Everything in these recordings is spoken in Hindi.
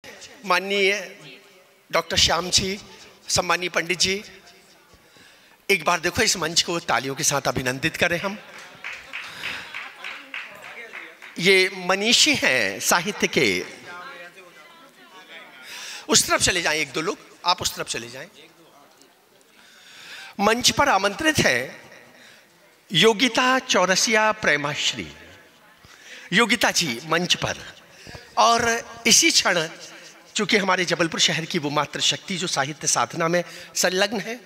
माननीय डॉक्टर श्याम जी, सम्मानीय पंडित जी, एक बार देखो इस मंच को तालियों के साथ अभिनंदित करें हम। ये मनीषी हैं साहित्य के। उस तरफ चले जाएं, एक दो लोग आप उस तरफ चले जाएं। मंच पर आमंत्रित है योगिता चौरसिया प्रेमाश्री। योगिता जी मंच पर। और इसी क्षण चूंकि हमारे जबलपुर शहर की वो मात्र शक्ति जो साहित्य साधना में संलग्न है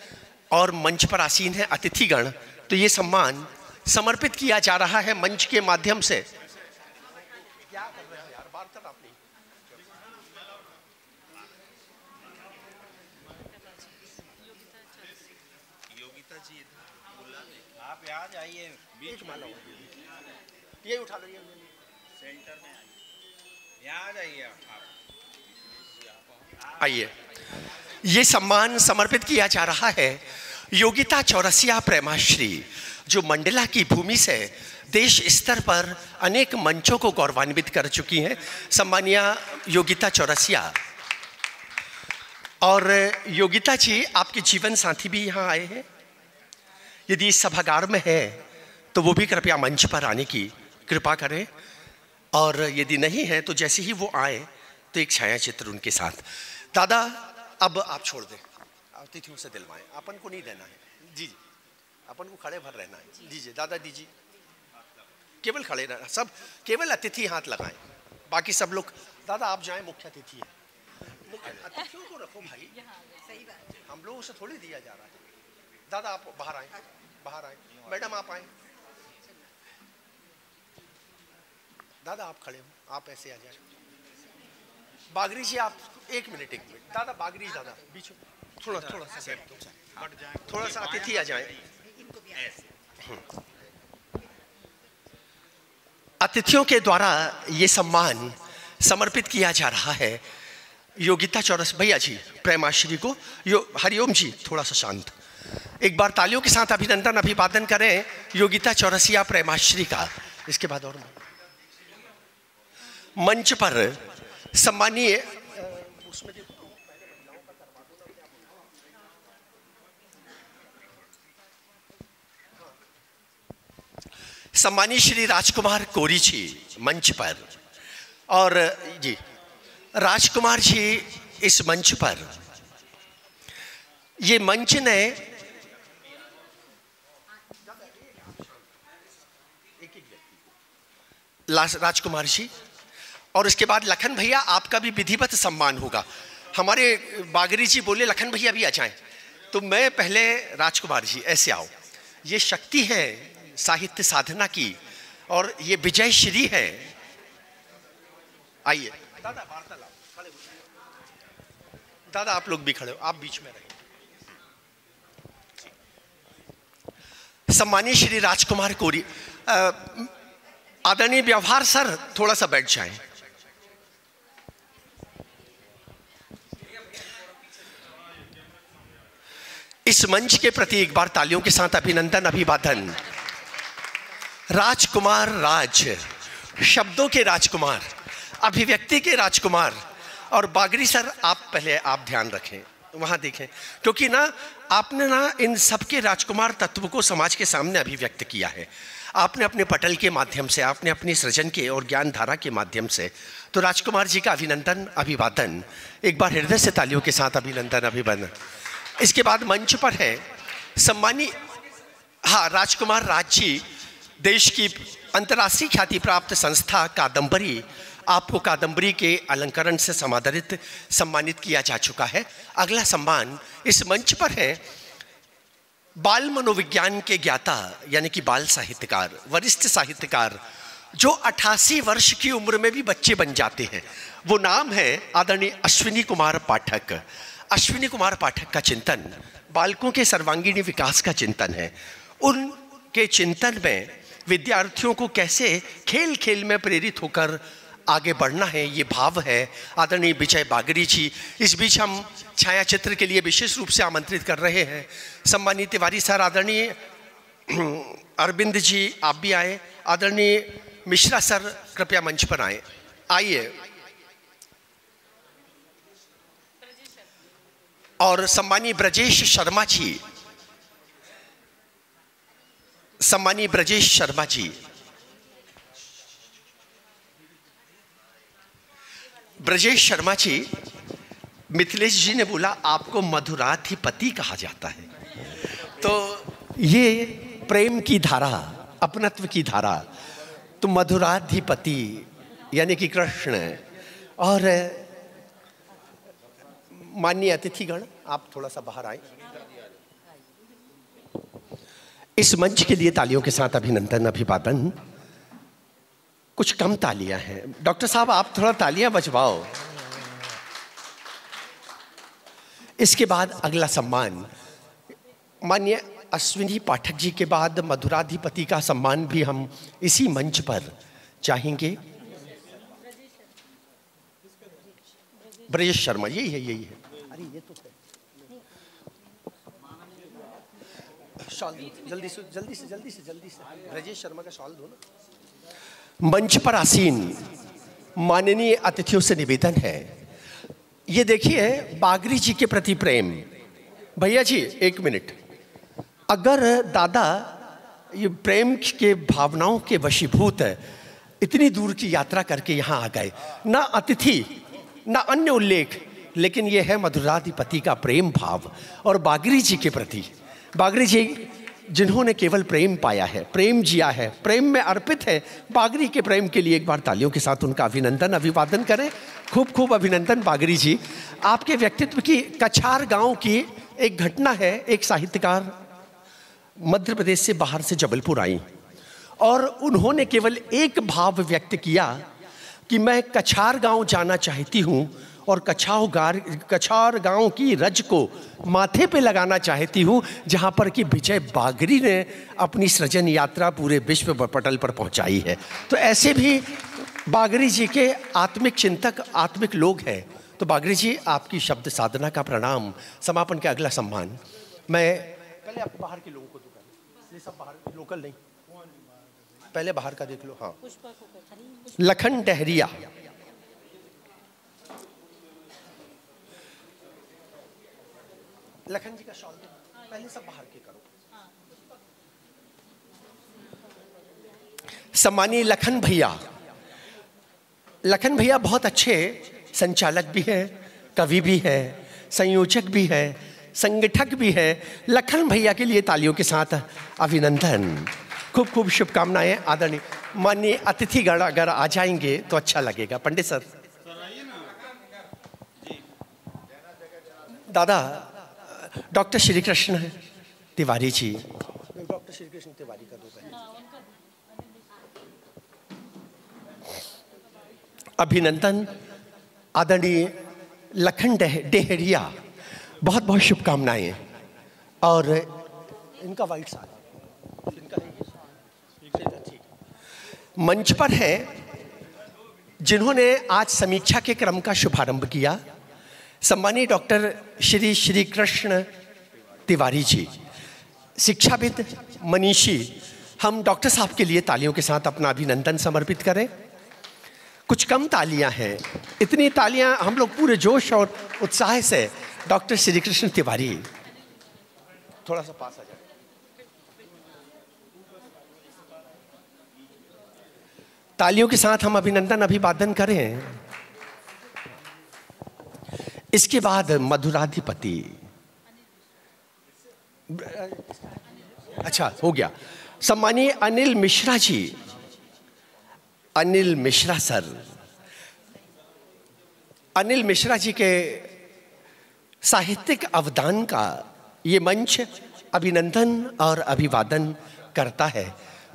और मंच पर आसीन है अतिथिगण, तो ये सम्मान समर्पित किया जा रहा है मंच के माध्यम से। क्या कर रहे हो यार, वार्तालाप नहीं। योगिता जी आप यहाँ जाइए, बीच में ये उठा लो, ये सेंटर में यहाँ जाइए आप। आइए, ये सम्मान समर्पित किया जा रहा है योगिता चौरसिया प्रेमाश्री, जो मंडला की भूमि से देश स्तर पर अनेक मंचों को गौरवान्वित कर चुकी हैं। सम्मानीय योगिता चौरसिया। और योगिता जी आपके जीवन साथी भी यहाँ आए हैं। यदि इस सभागार में है तो वो भी कृपया मंच पर आने की कृपा करें, और यदि नहीं है तो जैसे ही वो आए तो एक छाया चित्र उनके साथ। दादा अब आप छोड़ दें, अतिथियों से दिलवाएं, अपन को नहीं देना है जी, अपन को खड़े भर रहना है। दीजिए दादा, दीजिए, केवल खड़े रहना, सब केवल अतिथि हाथ लगाएं, बाकी सब लोग। दादा आप जाएं, मुख्य अतिथि है, अतिथियों को रखो भाई, सही बात, हम लोगों से थोड़ी दिया जा रहा है। दादा आप बाहर आए, बाहर आए। मैडम आप आए। दादा आप खड़े हो, आप ऐसे आ जाए। बागरी जी आप एक मिनट। दादा बागरी, दादा बीच में थोड़ा सा अतिथि आ जाए। अतिथियों के द्वारा ये सम्मान समर्पित किया जा रहा है योगिता चौरस भैया जी प्रेमाश्री को। हरिओम जी थोड़ा सा शांत, एक बार तालियों के साथ अभिनंदन अभिवादन करें योगिता चौरसिया प्रेमाश्री का। इसके बाद और मंच पर सम्मानीय सम्मानीय श्री राजकुमार कोरी जी मंच पर। और जी राजकुमार जी इस मंच पर, ये मंच ने राजकुमार जी, और इसके बाद लखन भैया आपका भी विधिवत सम्मान होगा। हमारे बागरी जी बोले लखन भैया भी आ जाएं, तो मैं पहले राजकुमार जी ऐसे आओ। ये शक्ति है साहित्य साधना की और ये विजय श्री है। आइए दादा, वार्तालाप, खड़े हो। दादा आप लोग भी खड़े हो, आप बीच में रहिए। सम्मानीय श्री राजकुमार कोरी, आदरणीय व्यवहार सर थोड़ा सा बैठ जाएं। इस मंच के प्रति एक बार तालियों के साथ अभिनंदन अभिवादन। राजकुमार राज, शब्दों के राजकुमार, अभिव्यक्ति के राजकुमार। और बागरी सर आप पहले आप ध्यान रखें, वहां देखें, क्योंकि ना आपने ना इन सबके राजकुमार तत्व को समाज के सामने अभिव्यक्त किया है। आपने अपने पटल के माध्यम से, आपने अपनी सृजन के और ज्ञान धारा के माध्यम से। तो राजकुमार जी का अभिनंदन अभिवादन, एक बार हृदय से तालियों के साथ अभिनंदन अभिवादन। इसके बाद मंच पर है सम्मानीय राजकुमार राज जी, देश की अंतर्राष्ट्रीय ख्याति प्राप्त संस्था कादम्बरी, आपको कादम्बरी के अलंकरण से समादरित सम्मानित किया जा चुका है। अगला सम्मान इस मंच पर है बाल मनोविज्ञान के ज्ञाता, यानी कि बाल साहित्यकार, वरिष्ठ साहित्यकार, जो 88 वर्ष की उम्र में भी बच्चे बन जाते हैं। वो नाम है आदरणीय अश्विनी कुमार पाठक। अश्विनी कुमार पाठक का चिंतन बालकों के सर्वांगीण विकास का चिंतन है। उनके चिंतन में विद्यार्थियों को कैसे खेल खेल में प्रेरित होकर आगे बढ़ना है, ये भाव है। आदरणीय विजय बागरी जी इस बीच हम छाया चित्र के लिए विशेष रूप से आमंत्रित कर रहे हैं। सम्मानित तिवारी सर, आदरणीय अरविंद जी आप भी आए। आदरणीय मिश्रा सर कृपया मंच पर आए। आइए और सम्मानीय ब्रजेश शर्मा जी, सम्मानीय ब्रजेश शर्मा जी, ब्रजेश शर्मा जी, मिथिलेश जी ने बोला आपको मधुराधिपति कहा जाता है। तो ये प्रेम की धारा, अपनत्व की धारा, तो मधुराधिपति यानी कि कृष्ण। और माननीय अतिथिगण, आप थोड़ा सा बाहर आए। इस मंच के लिए तालियों के साथ अभिनंदन, अभिवादन। कुछ कम तालियां हैं, डॉक्टर साहब आप थोड़ा तालियां बजवाओ। इसके बाद अगला सम्मान माननीय अश्विनी पाठक जी के बाद मधुराधिपति का सम्मान भी हम इसी मंच पर चाहेंगे। ब्रजेश शर्मा, यही है, यही है। अरे ये तो शॉल जल्दी से जल्दी से जल्दी से जल्दी से ब्रजेश शर्मा का शॉल दो ना। मंच पर आसीन माननीय अतिथियों से निवेदन है, ये देखिए बागरी जी के प्रति प्रेम। भैया जी एक मिनट, अगर दादा ये प्रेम के भावनाओं के वशीभूत है, इतनी दूर की यात्रा करके यहाँ आ गए, ना अतिथि ना अन्य उल्लेख, लेकिन ये है मधुराधिपति का प्रेम भाव। और बागरी जी के प्रति, बागरी जी जिन्होंने केवल प्रेम पाया है, प्रेम जिया है, प्रेम में अर्पित है, बागरी के प्रेम के लिए एक बार तालियों के साथ उनका अभिनंदन, अभिवादन करें। खूब खूब अभिनंदन बागरी जी। आपके व्यक्तित्व की कछार गांव की एक घटना है। एक साहित्यकार मध्य प्रदेश से बाहर से जबलपुर आई और उन्होंने केवल एक भाव व्यक्त किया कि मैं कछार गांव जाना चाहती हूं और कछार गांव की रज को माथे पे लगाना चाहती हूं, जहां पर कि विजय बागरी ने अपनी सृजन यात्रा पूरे विश्व पटल पर पहुंचाई है। तो ऐसे भी बागरी जी के आत्मिक चिंतक, आत्मिक लोग हैं। तो बागरी जी आपकी शब्द साधना का प्रणाम। समापन के अगला सम्मान मैं पहले आप बाहर के लोगों को दूंगा, ये सब बाहर लोकल नहीं, पहले बाहर का देख लो। हाँ, लखन डहरिया, लखन जी का शॉल दो, पहले सब बाहर के करो। सम्मानीय लखन भैया, लखन भैया बहुत अच्छे संचालक भी हैं, कवि भी हैं, संयोजक भी हैं, संगठक भी हैं। लखन भैया के लिए तालियों के साथ अभिनंदन, खूब खूब शुभकामनाएं। आदरणीय माननीय अतिथिगण अगर आ जाएंगे तो अच्छा लगेगा। पंडित सर, दादा डॉक्टर श्री कृष्ण तिवारी जी, डॉक्टर श्री कृष्ण तिवारी का दो पहले अभिनंदन। आदरणीय लखन डेहरिया, बहुत बहुत शुभकामनाएं। और इनका वाइट साड़ी, इनका मंच पर है जिन्होंने आज समीक्षा के क्रम का शुभारंभ किया, सम्मानीय डॉक्टर श्री कृष्ण तिवारी जी, शिक्षाविद, मनीषी। हम डॉक्टर साहब के लिए तालियों के साथ अपना अभिनंदन समर्पित करें। कुछ कम तालियां हैं, इतनी तालियां हम लोग पूरे जोश और उत्साह से। डॉक्टर श्री कृष्ण तिवारी थोड़ा सा पास आ जाए। तालियों के साथ हम अभिनंदन, अभिवादन करें। इसके बाद मधुराधिपति, अच्छा हो गया, सम्मानीय अनिल मिश्रा जी, अनिल मिश्रा सर। अनिल मिश्रा जी के साहित्यिक अवदान का ये मंच अभिनंदन और अभिवादन करता है।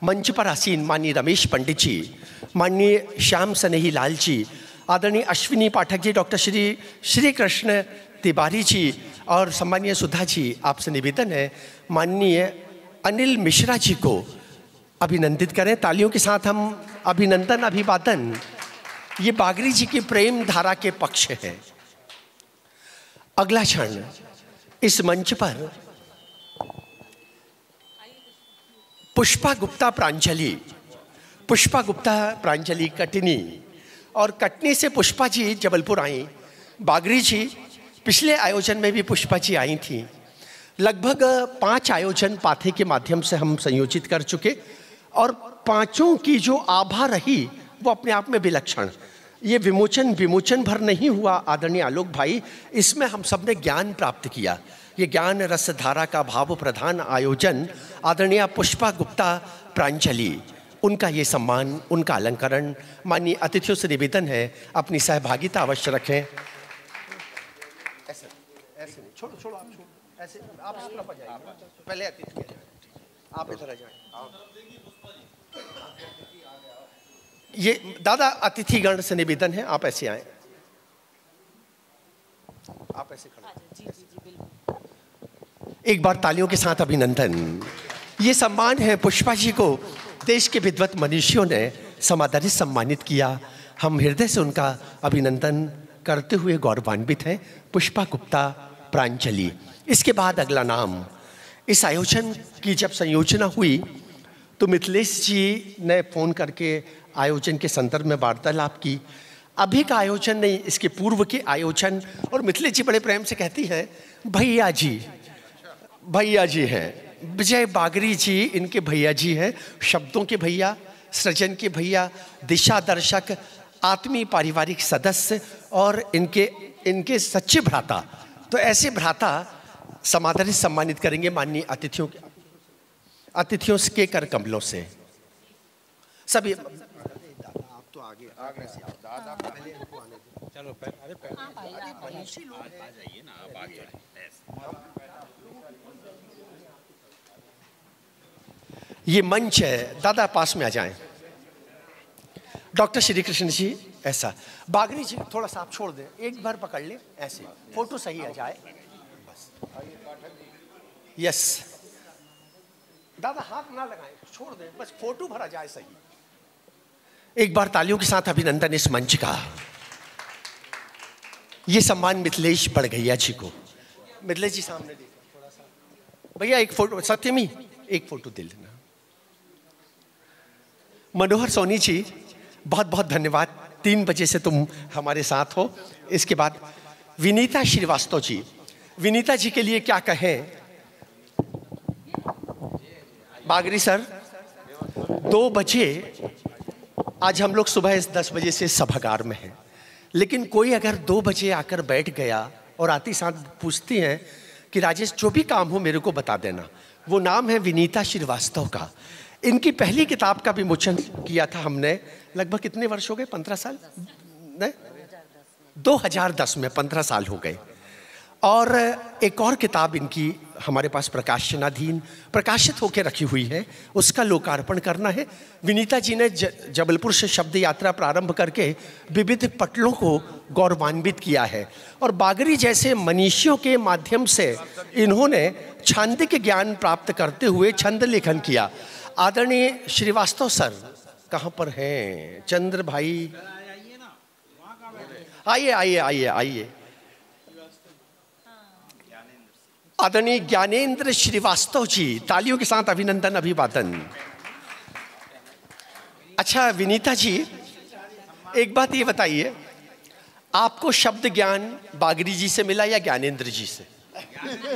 मंच पर आसीन माननीय रमेश पंडित जी, माननीय श्याम सनेही लाल जी, आदरणीय अश्विनी पाठक जी, डॉक्टर श्री कृष्ण तिवारी जी और सम्मानीय सुधा जी, आपसे निवेदन है माननीय अनिल मिश्रा जी को अभिनंदित करें। तालियों के साथ हम अभिनंदन, अभिवादन। ये बागरी जी की प्रेम धारा के पक्ष है। अगला क्षण इस मंच पर पुष्पा गुप्ता प्रांजलि, पुष्पा गुप्ता प्रांजलि कटनी, और कटनी से पुष्पा जी जबलपुर आई। बागरी जी पिछले आयोजन में भी पुष्पा जी आई थी। लगभग 5 आयोजन पाथे के माध्यम से हम संयोजित कर चुके और 5ओं की जो आभा रही वो अपने आप में विलक्षण। ये विमोचन भर नहीं हुआ आदरणीय आलोक भाई, इसमें हम सब ने ज्ञान प्राप्त किया। ये ज्ञान रस धारा का भाव प्रधान आयोजन आदरणीय पुष्पा गुप्ता प्रांजलि, उनका ये सम्मान, उनका अलंकरण। माननीय अतिथियों से निवेदन है अपनी सहभागिता अवश्य रखें। ऐसे नहीं, छोड़ो आप छोड़ो, ऐसे आप इस तरफ आ जाइए, पहले अतिथि आप इधर आ जाएं। ये दादा अतिथिगण से निवेदन है, आप ऐसे आए, आप ऐसे खड़े। एक बार तालियों के साथ अभिनंदन। ये सम्मान है पुष्पा जी को देश के विद्वत मनीषियों ने समादरित सम्मानित किया। हम हृदय से उनका अभिनंदन करते हुए गौरवान्वित हैं। पुष्पा गुप्ता प्रांजलि। इसके बाद अगला नाम, इस आयोजन की जब संयोजना हुई तो मिथिलेश जी ने फ़ोन करके आयोजन के संदर्भ में वार्तालाप की। अभी का आयोजन नहीं, इसके पूर्व के आयोजन। और मिथिलेश जी बड़े प्रेम से कहती हैं भैया जी हैं, विजय बागरी जी इनके भैया जी हैं, शब्दों के भैया, सृजन के भैया, दिशा दर्शक, आत्मीय पारिवारिक सदस्य और इनके सच्चे भ्राता। तो ऐसे भ्राता समादरित सम्मानित करेंगे माननीय अतिथियों के कर कमलों से। सभी आप तो आगे से आओ, दादा पहले इनको आने दो। चलो अरे मनीषी लोग आ जाइए ना, आप आगे। ये मंच है, दादा पास में आ जाएं। डॉक्टर श्री कृष्ण जी ऐसा, बागरी जी थोड़ा सा आप छोड़ दें, एक बार पकड़ ले, ऐसे फोटो सही आ जाए बस। यस दादा हाथ ना लगाएं, छोड़ दें, बस फोटो भरा जाए सही। एक बार तालियों के साथ अभिनंदन इस मंच का। ये सम्मान मिथिलेश बड़गैया जी को। मिथिलेश जी सामने देखो थोड़ा सा, भैया एक फोटो, सत्यमी एक फोटो दे लेना। मनोहर सोनी जी बहुत बहुत धन्यवाद, 3 बजे से तुम हमारे साथ हो। इसके बाद विनीता श्रीवास्तव जी, विनीता जी के लिए क्या कहें। बागरी सर 2 बजे, आज हम लोग सुबह 10 बजे से सभागार में हैं, लेकिन कोई अगर 2 बजे आकर बैठ गया और आती साथ पूछती हैं कि राजेश जो भी काम हो मेरे को बता देना, वो नाम है विनीता श्रीवास्तव का। इनकी पहली किताब का विमोचन किया था हमने, लगभग कितने वर्ष हो गए, 15 साल नहीं, 2010 में 15 साल हो गए। और एक और किताब इनकी हमारे पास प्रकाशनाधीन प्रकाशित होकर रखी हुई है, उसका लोकार्पण करना है। विनीता जी ने जबलपुर से शब्द यात्रा प्रारंभ करके विविध पटलों को गौरवान्वित किया है और बागरी जैसे मनीषियों के माध्यम से इन्होंने छांदिक ज्ञान प्राप्त करते हुए छंद लेखन किया। आदरणीय श्रीवास्तव सर कहाँ पर हैं? चंद्र भाई आइए। आदरणीय ज्ञानेंद्र श्रीवास्तव जी, तालियों के साथ अभिनंदन अभिवादन। अच्छा विनीता जी, एक बात ये बताइए, आपको शब्द ज्ञान बागरी जी से मिला या ज्ञानेंद्र जी से?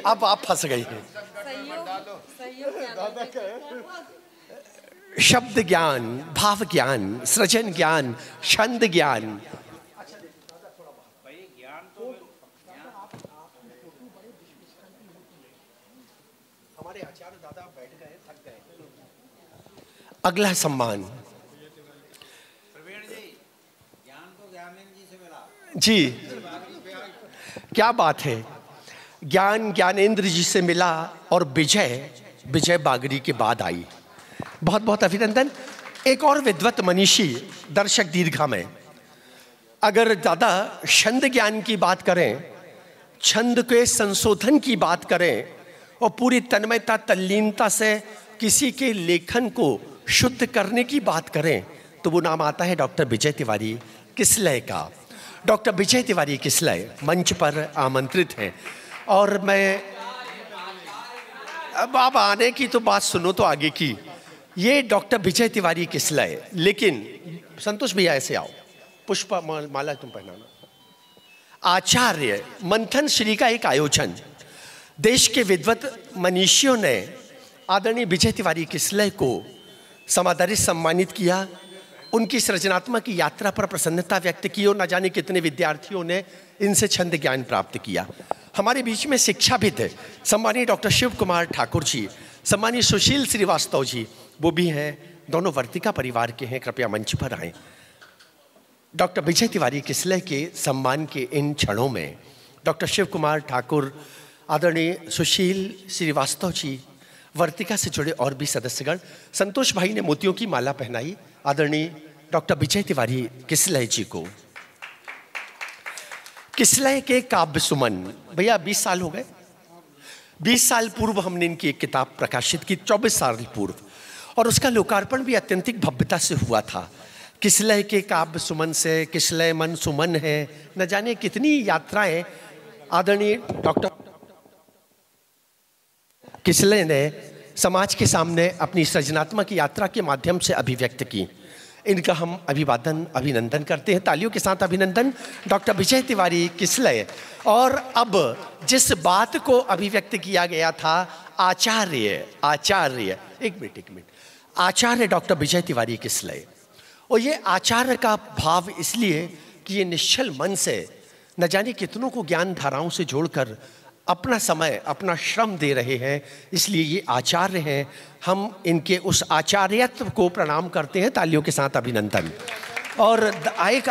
अब आप फंस गई हैं। शब्द ज्ञान, भाव ज्ञान, सृजन ज्ञान, छंद ज्ञान। हमारे आचार्य दादा बैठ गए, थक गए। अगला सम्मान जी, क्या बात है। ज्ञान ज्ञानेंद्र जी से मिला और विजय बागरी के बाद आई। बहुत बहुत अभिनंदन। एक और विद्वत मनीषी दर्शक दीर्घा में, अगर दादा छंद ज्ञान की बात करें, छंद के संशोधन की बात करें और पूरी तन्मयता तल्लीनता से किसी के लेखन को शुद्ध करने की बात करें तो वो नाम आता है डॉक्टर विजय तिवारी किसलय का। डॉक्टर विजय तिवारी किसलय मंच पर आमंत्रित हैं। और मैं अब आप आने की तो बात सुनो तो आगे की, ये डॉक्टर विजय तिवारी किसलय। लेकिन संतोष भैया ऐसे आओ, पुष्पा माला तुम पहनाना। आचार्य मंथन श्री का एक आयोजन देश के विद्वत मनीषियों ने आदरणीय विजय तिवारी किसलय को समादरित सम्मानित किया। उनकी सृजनात्मक यात्रा पर प्रसन्नता व्यक्त की और न जाने कितने विद्यार्थियों ने इनसे छंद ज्ञान प्राप्त किया। हमारे बीच में शिक्षाविद सम्मानीय डॉक्टर शिव कुमार ठाकुर जी, सम्मानीय सुशील श्रीवास्तव जी, वो भी हैं, दोनों वर्तिका परिवार के हैं, कृपया मंच पर आएं। डॉक्टर विजय तिवारी किसलय के सम्मान के इन क्षणों में डॉक्टर शिव कुमार ठाकुर, आदरणीय सुशील श्रीवास्तव जी, वर्तिका से जुड़े और भी सदस्यगण, संतोष भाई ने मोतियों की माला पहनाई आदरणीय डॉक्टर विजय तिवारी किसलय जी को। किसलय के काव्य सुमन, भैया 20 साल हो गए। 20 साल पूर्व हमने इनकी एक किताब प्रकाशित की, 24 साल पूर्व, और उसका लोकार्पण भी अत्यंतिक भव्यता से हुआ था। किसलय के काव्य सुमन से किसलय मन सुमन है, न जाने कितनी यात्राएं आदरणीय डॉक्टर किसलय ने समाज के सामने अपनी सृजनात्मक यात्रा के माध्यम से अभिव्यक्त की। इनका हम अभिवादन अभिनंदन करते हैं, तालियों के साथ अभिनंदन डॉक्टर विजय तिवारी किसलय। और अब जिस बात को अभिव्यक्त किया गया था, आचार्य एक मिनट, आचार्य डॉक्टर विजय तिवारी किसलय, और ये आचार्य का भाव इसलिए कि ये निश्चल मन से न जाने कितनों को ज्ञान धाराओं से जोड़कर अपना समय अपना श्रम दे रहे हैं, इसलिए ये आचार्य हैं। हम इनके उस आचार्यत्व को प्रणाम करते हैं, तालियों के साथ अभिनंदन। और एक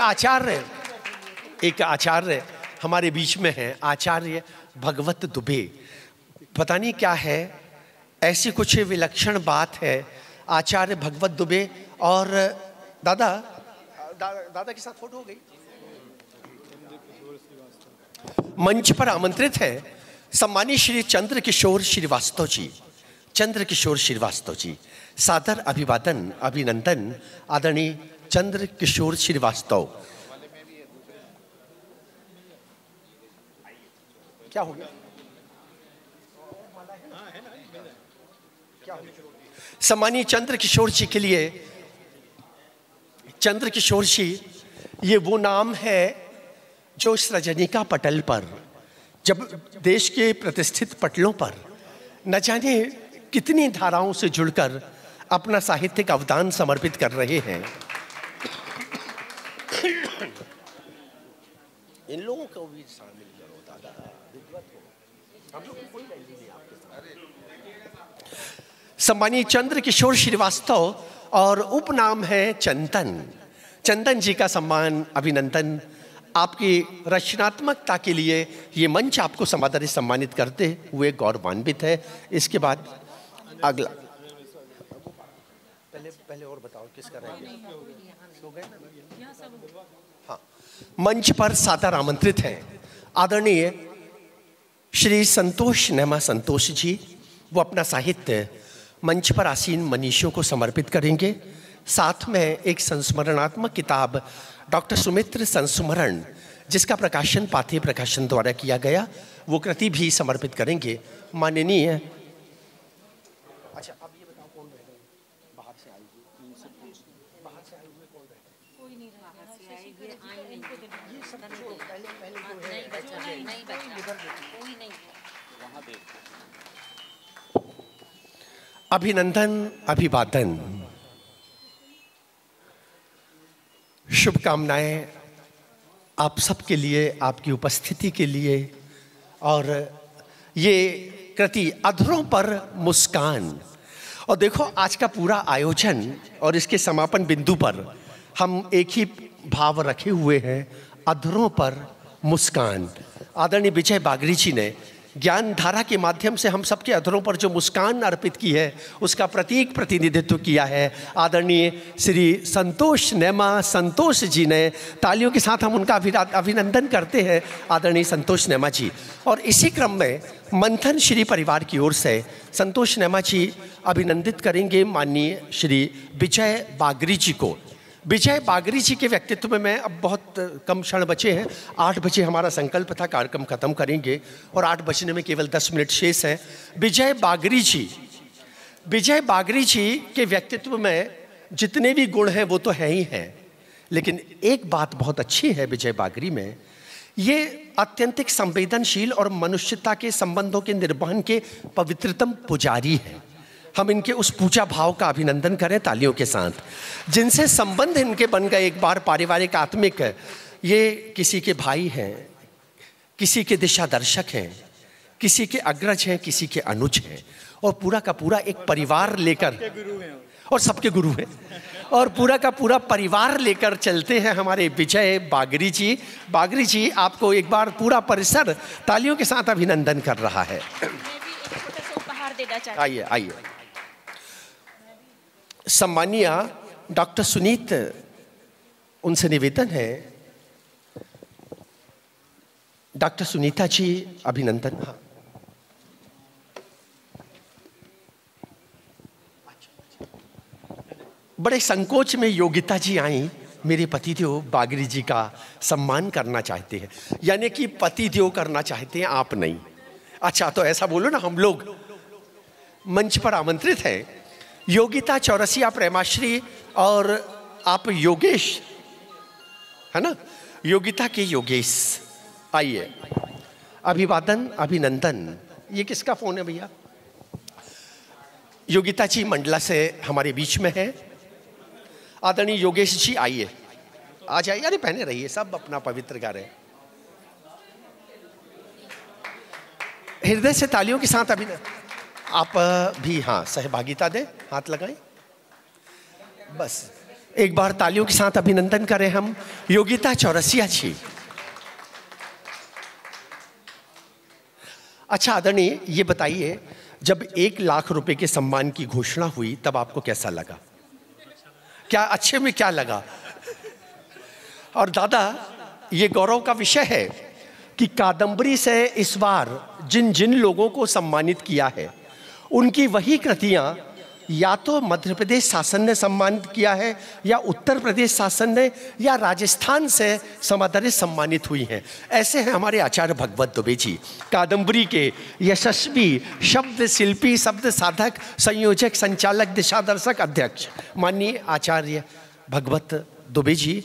आचार्य हमारे बीच में हैं, आचार्य भगवत दुबे। पता नहीं क्या है, ऐसी कुछ विलक्षण बात है, आचार्य भगवत दुबे। और दादा के साथ फोटो हो गई। मंच पर आमंत्रित है सम्मानीय श्री चंद्रकिशोर श्रीवास्तव जी, सादर अभिवादन अभिनंदन आदरणीय चंद्रकिशोर श्रीवास्तव। क्या हो गया? सम्मानीय चंद्रकिशोर जी के लिए, चंद्रकिशोर जी ये वो नाम है जो इस रजनिका पटल पर, जब देश के प्रतिष्ठित पटलों पर न जाने कितनी धाराओं से जुड़कर अपना साहित्यिक अवदान समर्पित कर रहे हैं। इन लोगों को भी शामिल करो दादा, विद्वत हो, हम लोग कोई नहीं आपके साथ। सम्मानीय चंद्रकिशोर श्रीवास्तव और उपनाम है चंदन जी का सम्मान अभिनंदन। आपकी रचनात्मकता के लिए ये मंच आपको समादरित सम्मानित करते हुए गौरवान्वित है। इसके बाद अगला, पहले और बताओ किसका रहेगा? हाँ, मंच पर सादर आमंत्रित हैं आदरणीय श्री संतोष नेमा संतोष जी। वो अपना साहित्य मंच पर आसीन मनीषियों को समर्पित करेंगे। साथ में एक संस्मरणात्मक किताब डॉक्टर सुमित्र संस्मरण, जिसका प्रकाशन पाथेय प्रकाशन द्वारा किया गया, वो कृति भी समर्पित करेंगे माननीय। अच्छा, अब ये बताओ कौन रहेगा? बाहर से आई हुई कौन रहेगा? कोई नहीं, बाहर से आई हुई ये सब जो पहले कोई नहीं, वहां देख। अभिनंदन अभिवादन, शुभकामनाएं आप सबके लिए, आपकी उपस्थिति के लिए। और ये कृति अधरों पर मुस्कान, और देखो आज का पूरा आयोजन और इसके समापन बिंदु पर हम एक ही भाव रखे हुए हैं, अधरों पर मुस्कान। आदरणीय विजय बागरी जी ने ज्ञान धारा के माध्यम से हम सबके अधरों पर जो मुस्कान अर्पित की है, उसका प्रतीक प्रतिनिधित्व किया है आदरणीय श्री संतोष नेमा संतोष जी ने। तालियों के साथ हम उनका अभिनंदन करते हैं आदरणीय संतोष नेमा जी। और इसी क्रम में मंथन श्री परिवार की ओर से संतोष नेमा जी अभिनंदित करेंगे माननीय श्री विजय बागरी जी को। विजय बागरी जी के व्यक्तित्व में मैं अब बहुत कम क्षण बचे हैं, 8 बजे हमारा संकल्प था कार्यक्रम खत्म करेंगे और 8 बजने में केवल 10 मिनट शेष हैं। विजय बागरी जी के व्यक्तित्व में जितने भी गुण हैं वो तो हैं ही हैं, लेकिन एक बात बहुत अच्छी है विजय बागरी में ये अत्यंतिक संवेदनशील और मनुष्यता के संबंधों के निर्वहन के पवित्रतम पुजारी हैं। हम इनके उस पूजा भाव का अभिनंदन करें तालियों के साथ, जिनसे संबंध इनके बन गए एक बार पारिवारिक आत्मिक। ये किसी के भाई हैं, किसी के दिशा दर्शक हैं, किसी के अग्रज हैं, किसी के अनुज हैं, और पूरा का पूरा एक परिवार लेकर, और सबके गुरु हैं, और पूरा का पूरा परिवार लेकर चलते हैं हमारे विजय बागरी जी। बागरी जी, आपको एक बार पूरा परिसर तालियों के साथ अभिनंदन कर रहा है। आइए आइए। सम्मानीय डॉक्टर सुनीत, उनसे निवेदन है। डॉक्टर सुनीता जी, अभिनंदन। हाँ, बड़े संकोच में योगिता जी आई। मेरे पतिदेव बागरी जी का सम्मान करना चाहते हैं, यानी कि पतिदेव करना चाहते हैं, आप नहीं। अच्छा, तो ऐसा बोलो ना, हम लोग मंच पर आमंत्रित हैं। योगिता चौरसिया प्रेमाश्री, और आप योगेश है ना, योगिता के योगेश। आइए, अभिवादन अभिनंदन। ये किसका फोन है भैया? योगिता जी मंडला से हमारे बीच में है। आदरणीय योगेश जी, आइए, आ जाइए। अरे पहने रहिए, सब अपना पवित्र गा रहे हैं। हृदय से तालियों के साथ अभिनंदन। आप भी हाँ सहभागिता दें, हाथ लगाएं। बस एक बार तालियों के साथ अभिनंदन करें हम योगिता चौरसिया जी। अच्छा आदरणीय, ये बताइए, जब 1 लाख रुपए के सम्मान की घोषणा हुई तब आपको कैसा लगा? क्या अच्छे में क्या लगा? और दादा, ये गौरव का विषय है कि कादंबरी से इस बार जिन जिन लोगों को सम्मानित किया है, उनकी वही कृतियां या तो मध्य प्रदेश शासन ने सम्मानित किया है, या उत्तर प्रदेश शासन ने, या राजस्थान से समादरित सम्मानित हुई हैं। ऐसे हैं हमारे आचार्य भगवत दुबे जी, कादंबरी के यशस्वी शब्द शिल्पी, शब्द साधक, संयोजक, संचालक, दिशादर्शक, अध्यक्ष माननीय आचार्य भगवत दुबे जी।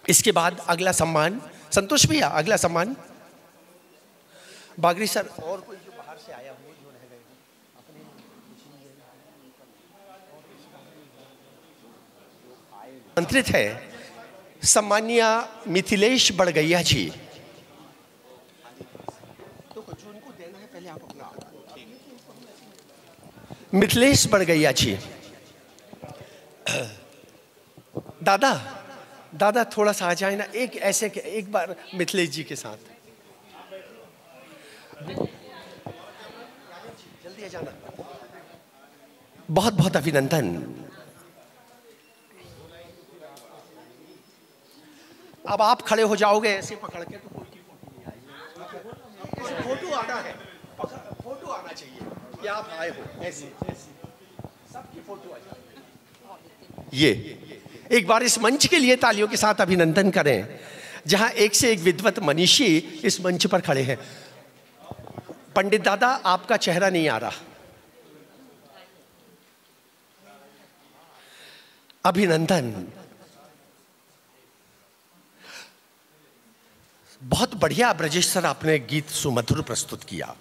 इसके बाद अगला सम्मान, संतोष भैया, अगला सम्मान बागरी सर। और कोई जो बाहर से आया हो, जो रह गए आमंत्रित है सम्मानीय मिथिलेश बड़गैया जी। तो जो उनको देना है पहले आप अपना। मिथिलेश बड़गैया जी। दादा दादा थोड़ा सा आ जाए ना, एक ऐसे एक बार मिथिलेश जी के साथ जल्दी आ जाना। बहुत बहुत अभिनंदन। अब आप खड़े हो जाओगे ऐसे पकड़ के तो कोई की फोटो नहीं आएगी। फोटो आना है, फोटो आना चाहिए कि आप आए हो, ऐसे सबकी फोटो आ जाए। ये एक बार इस मंच के लिए तालियों के साथ अभिनंदन करें, जहां एक से एक विद्वत मनीषी इस मंच पर खड़े हैं। पंडित दादा, आपका चेहरा नहीं आ रहा। अभिनंदन। बहुत बढ़िया ब्रजेश सर, आपने गीत सुमधुर प्रस्तुत किया।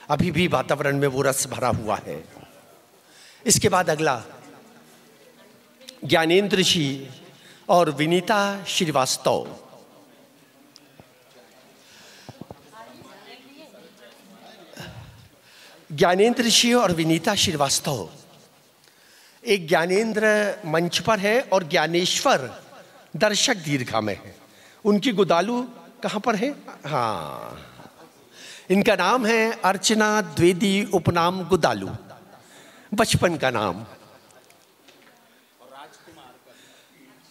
अभी भी वातावरण में वो रस भरा हुआ है। इसके बाद अगला ज्ञानेंद्र जी और विनीता श्रीवास्तव। ज्ञानेंद्र जी और विनीता श्रीवास्तव। एक ज्ञानेंद्र मंच पर है और ज्ञानेश्वर दर्शक दीर्घा में है। उनकी गुदालू कहाँ पर है? हाँ, इनका नाम है अर्चना द्विवेदी, उपनाम गुदालू, बचपन का नाम।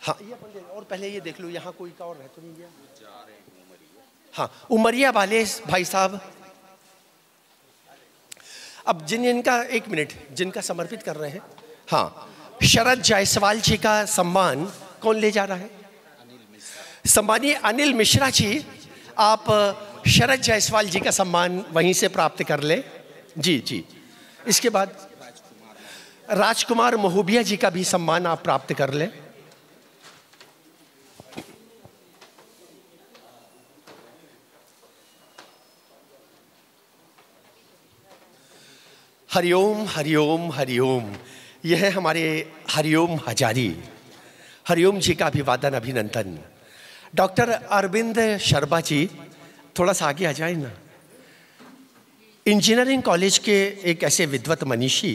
हाँ, और पहले ये देख लो, यहाँ कोई का और रह तो नहीं गया? हाँ, उमरिया वाले भाई साहब। अब इनका एक मिनट, जिनका समर्पित कर रहे हैं, हाँ, शरद जायसवाल जी का सम्मान कौन ले जा रहा है? सम्मानीय अनिल मिश्रा जी, आप शरद जायसवाल जी का सम्मान वहीं से प्राप्त कर ले। जी जी। इसके बाद राजकुमार महोबिया जी का भी सम्मान आप प्राप्त कर ले। हरिओम हरिओम हरिओम। यह है हमारे हरिओम हजारी। हरिओम जी का अभिवादन अभिनंदन। डॉक्टर अरविंद शर्मा जी, थोड़ा सा आगे आ जाए ना। इंजीनियरिंग कॉलेज के एक ऐसे विद्वत मनीषी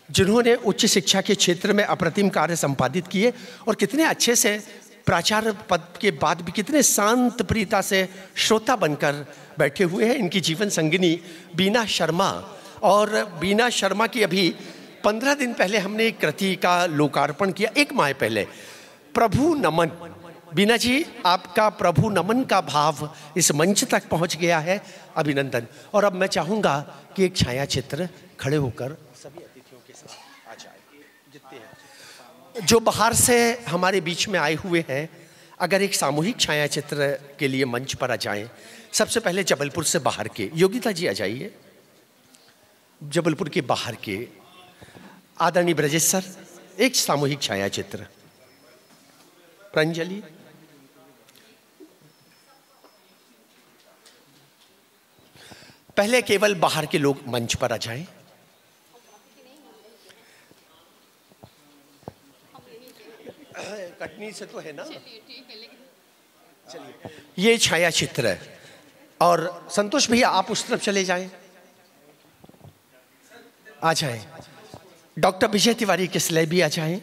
जिन्होंने उच्च शिक्षा के क्षेत्र में अप्रतिम कार्य संपादित किए और कितने अच्छे से प्राचार्य पद के बाद भी कितने शांत प्रियता से श्रोता बनकर बैठे हुए हैं। इनकी जीवन संगिनी बीना शर्मा, और बीना शर्मा की अभी 15 दिन पहले हमने एक कृति का लोकार्पण किया, 1 माह पहले, प्रभु नमन। बीना जी, आपका प्रभु नमन का भाव इस मंच तक पहुंच गया है, अभिनंदन। और अब मैं चाहूंगा कि एक छाया चित्र खड़े होकर सभी अतिथियों के साथ आ जाए, जितने हैं जो बाहर से हमारे बीच में आए हुए हैं। अगर एक सामूहिक छाया चित्र के लिए मंच पर आ जाएं। सबसे पहले जबलपुर से बाहर के योगिता जी आ जाइए। जबलपुर के बाहर के आदरणीय ब्रजेश सर, एक सामूहिक छाया चित्र। प्रंजलि, पहले केवल बाहर के लोग मंच पर आ जाएं। कटनी से तो है ना, चलिए। ये छाया चित्र है। और संतोष भैया आप उस तरफ चले जाएं, आ जाएं। डॉक्टर विजय तिवारी किसले भी आ जाएं।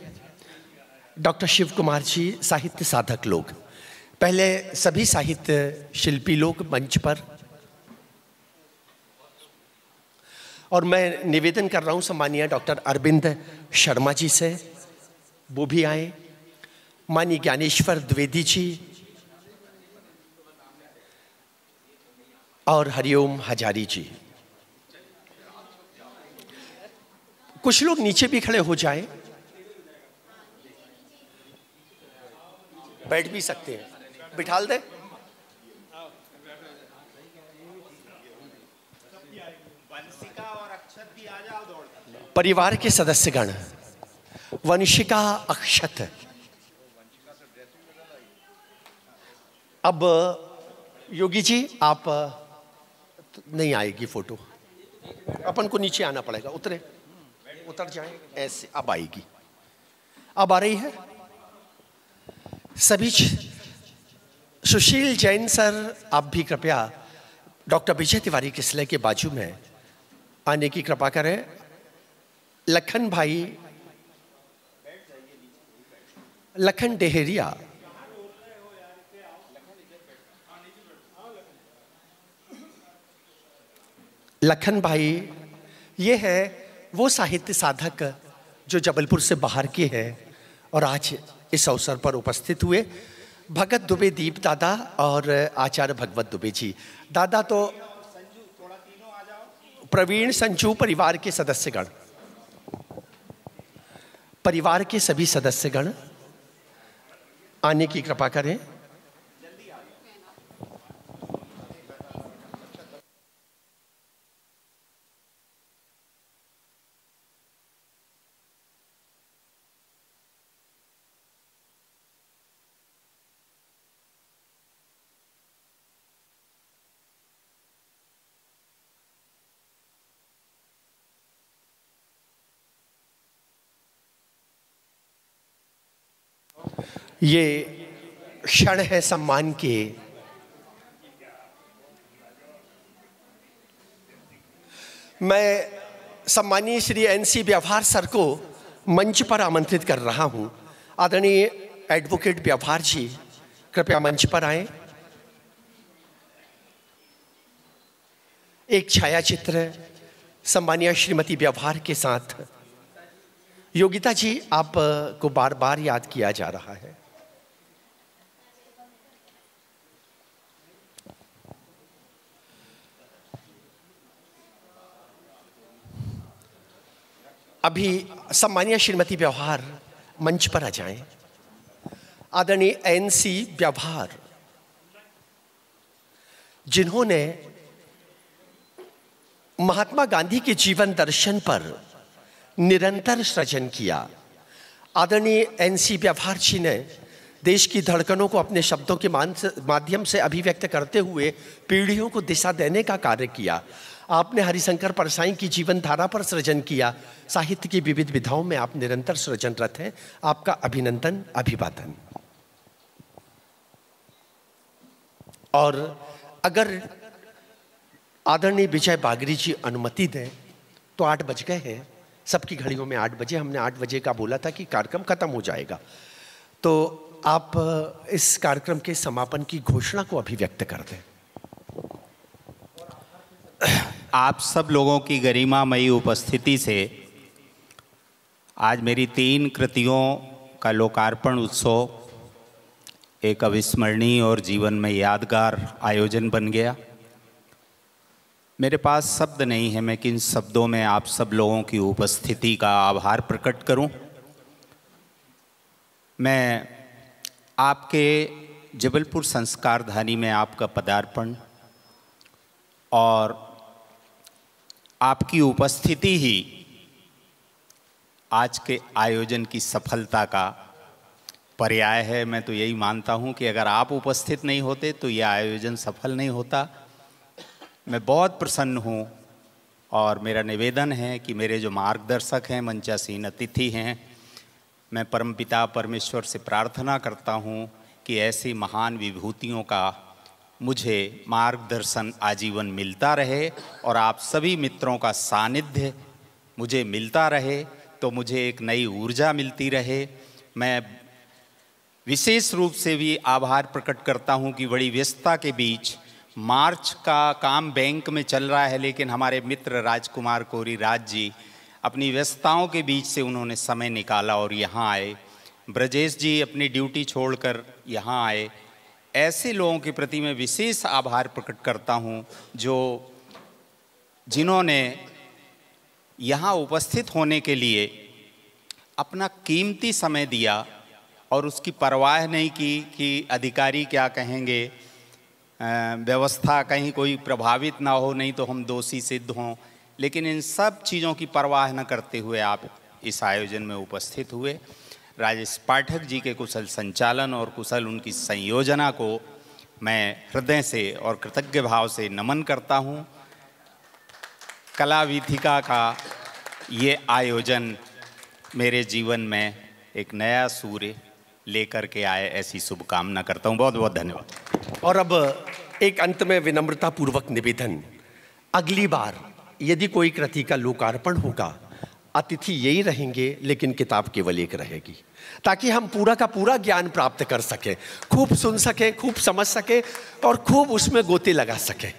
डॉक्टर शिव कुमार जी, साहित्य साधक लोग। पहले सभी साहित्य शिल्पी लोग मंच पर। और मैं निवेदन कर रहा हूं सम्मानीय डॉक्टर अरविंद शर्मा जी से, वो भी आए। माननीय ज्ञानेश्वर द्विवेदी जी और हरिओम हजारी जी। कुछ लोग नीचे भी खड़े हो जाएं, बैठ भी सकते हैं, बिठाल दे। परिवार के सदस्यगण, वंशिका, अक्षत। अब योगी जी आप नहीं आएगी फोटो, अपन को नीचे आना पड़ेगा। उतर जाएं ऐसे, अब आएगी, अब आ रही है। सभी सुशील जैन सर, आप भी कृपया डॉक्टर विजय तिवारी किसले के बाजू में आने की कृपा करें। लखन भाई, लखन डेहरिया, लखन भाई, ये है वो साहित्य साधक जो जबलपुर से बाहर के हैं और आज इस अवसर पर उपस्थित हुए। भगत दुबे दीप दादा और आचार्य भगवत दुबे जी। दादा तो प्रवीण संजू, परिवार के सदस्यगण, परिवार के सभी सदस्यगण आने की कृपा करें। ये क्षण है सम्मान के। मैं सम्मानीय श्री NC व्यवहार सर को मंच पर आमंत्रित कर रहा हूं। आदरणीय एडवोकेट व्यवहार जी, कृपया मंच पर आएं। एक छाया चित्र सम्मानीय श्रीमती व्यवहार के साथ। योगिता जी, आप को बार बार याद किया जा रहा है। अभी सम्मानीय श्रीमती व्यवहार मंच पर आ जाएं। आदरणीय NC व्यवहार, जिन्होंने महात्मा गांधी के जीवन दर्शन पर निरंतर सृजन किया। आदरणीय NC व्यवहार जी ने देश की धड़कनों को अपने शब्दों के माध्यम से अभिव्यक्त करते हुए पीढ़ियों को दिशा देने का कार्य किया। आपने हरिशंकर परसाई की जीवन धारा पर सृजन किया। साहित्य की विविध विधाओं में आप निरंतर सृजनरत हैं। आपका अभिनंदन, अभिवादन। और अगर आदरणीय विजय बागरी जी अनुमति दें तो 8 बज गए हैं। सबकी घड़ियों में 8 बजे, हमने 8 बजे का बोला था कि कार्यक्रम खत्म हो जाएगा। तो आप इस कार्यक्रम के समापन की घोषणा को अभिव्यक्त कर दें। आप सब लोगों की गरिमामयी उपस्थिति से आज मेरी 3 कृतियों का लोकार्पण उत्सव एक अविस्मरणीय और जीवन में यादगार आयोजन बन गया। मेरे पास शब्द नहीं है मैं किन शब्दों में आप सब लोगों की उपस्थिति का आभार प्रकट करूं। मैं आपके जबलपुर संस्कारधानी में आपका पदार्पण और आपकी उपस्थिति ही आज के आयोजन की सफलता का पर्याय है। मैं तो यही मानता हूं कि अगर आप उपस्थित नहीं होते तो यह आयोजन सफल नहीं होता। मैं बहुत प्रसन्न हूं और मेरा निवेदन है कि मेरे जो मार्गदर्शक हैं, मंचासीन अतिथि हैं, मैं परमपिता परमेश्वर से प्रार्थना करता हूं कि ऐसी महान विभूतियों का मुझे मार्गदर्शन आजीवन मिलता रहे और आप सभी मित्रों का सानिध्य मुझे मिलता रहे तो मुझे एक नई ऊर्जा मिलती रहे। मैं विशेष रूप से भी आभार प्रकट करता हूं कि बड़ी व्यस्तता के बीच मार्च का काम बैंक में चल रहा है, लेकिन हमारे मित्र राजकुमार कोरी राज जी अपनी व्यस्तताओं के बीच से उन्होंने समय निकाला और यहाँ आए। ब्रजेश जी अपनी ड्यूटी छोड़कर यहाँ आए। ऐसे लोगों के प्रति मैं विशेष आभार प्रकट करता हूँ जिन्होंने यहाँ उपस्थित होने के लिए अपना कीमती समय दिया और उसकी परवाह नहीं की कि अधिकारी क्या कहेंगे, व्यवस्था कहीं कोई प्रभावित ना हो, नहीं तो हम दोषी सिद्ध हों। लेकिन इन सब चीज़ों की परवाह न करते हुए आप इस आयोजन में उपस्थित हुए। राजेश पाठक जी के कुशल संचालन और कुशल उनकी संयोजना को मैं हृदय से और कृतज्ञ भाव से नमन करता हूँ। कला वीथिका का ये आयोजन मेरे जीवन में एक नया सूर्य लेकर के आए, ऐसी शुभकामना करता हूँ। बहुत बहुत धन्यवाद। और अब एक अंत में विनम्रता पूर्वक निवेदन, अगली बार यदि कोई कृति का लोकार्पण होगा, अतिथि यही रहेंगे लेकिन किताब केवल एक रहेगी, ताकि हम पूरा का पूरा ज्ञान प्राप्त कर सकें, खूब सुन सकें, खूब समझ सकें और खूब उसमें गोते लगा सकें।